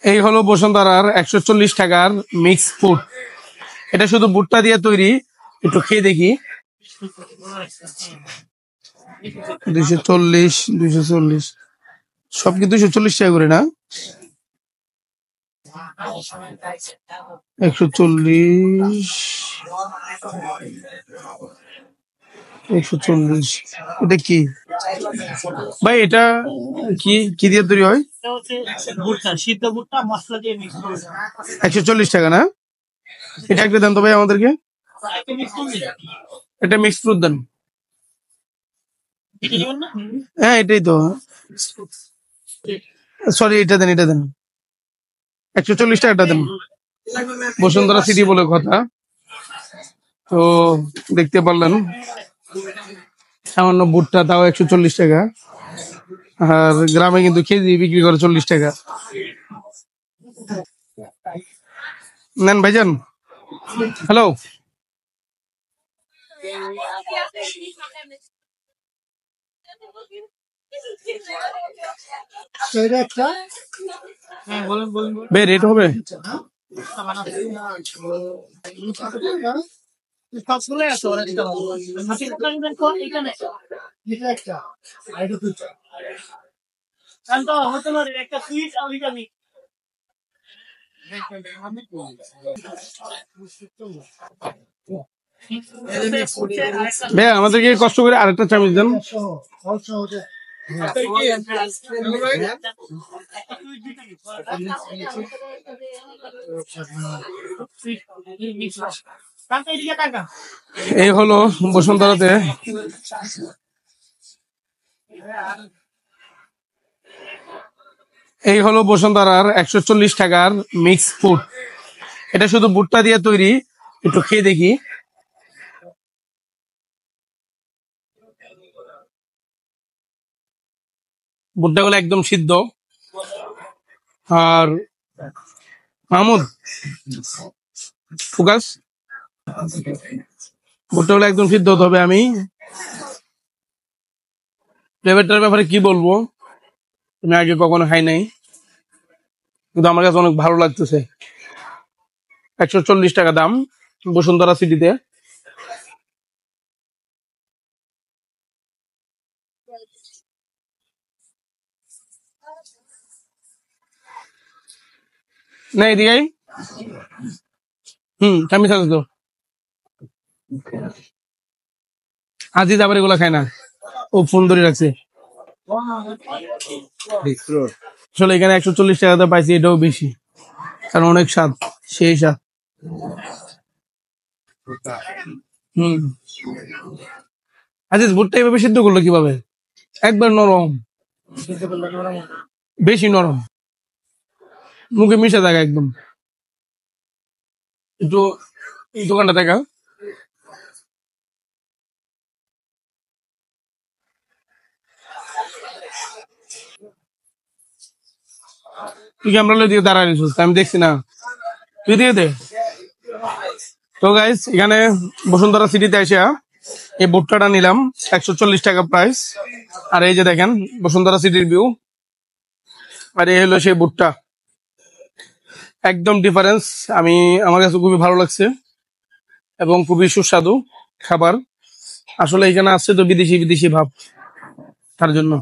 এই হলো বসুন্ধরার 140 টাকার মিক্স ফুড। এটা শুধু ভুট্টা দিয়ে তৈরি। একটু খেয়ে দেখি। 240, 240, সব কি 240 টাকা করে না? 140, 140, এটা কি ভাই? এটা কি কি দিয়ে তৈরি হয়? 140 টাকা না? এটা একটা দেন তো ভাই আমাদেরকে। এটা মিক্স ফ্রুট দেন। হ্যাঁ এটাই তো। সরি, এটা দেন, এটা দেন। 140 টাকাটা দেন। বসুন্ধরা সিটি বলে কথা। তো দেখতে পারলেন সামান্য ভুট্টা, তাও 140 টাকা। আর গ্রামে কিন্তু কেজি বিক্রি করে 40 টাকা। নেন ভাইজান। হ্যালো। ভাই রেট হবে? ভাই আমাদেরকে কষ্ট করে আরেকটা চামচ দেন। এই হলো বসুন্ধরাতে এই হলো বসুন্ধরার 140 টাকার মিক্স ফুড। এটা শুধু ভুট্টা দিয়ে তৈরি। একটু খেয়ে দেখি। ভুট্টাগুলো একদম সিদ্ধ। আর মাহমুদ, ফোকাস। ভুট্টাগুলো একদম সিদ্ধ হতে হবে। আমি ফ্লেভারটার ব্যাপারে কি বলবো, আমি আগে কখনো খাই নাই, কিন্তু আমার কাছে অনেক ভালো লাগতেছে। 140 টাকা দাম বসুন্ধরা সিটিতে। না এদিকে আমি থাকতো তো আজিজ আবার এগুলা খায় না। ও ফোন ধরে রাখছে। আসলে এখানে 140 টাকাতে পাইছি, এটাও বেশি, কারণ অনেক স্বাদ, সেই স্বাদ। হম আজিজ ভুট্টা এভাবে সিদ্ধ করলো কিভাবে? একবার নরম, বেশি নরম, মুখে মিশে থাকে একদম। একটু এই দোকানটা দেখা। তুই ক্যামেরা দিকে দাঁড়ায় নিছিস, আমি দেখছি না, তুই দিয়ে দে। তো গাইস, এখানে বসুন্ধরা সিটিতে এসে এই ভুট্টাটা নিলাম, 140 টাকা প্রাইস। আর এই যে দেখেন বসুন্ধরা সিটির ভিউ। আর এই হলো সেই ভুট্টা, একদম ডিফারেন্স। আমার কাছে খুবই ভালো লাগছে এবং খুবই সুস্বাদু খাবার। আসলে এখানে আসছে তো বিদেশি বিদেশি ভাব, তার জন্য।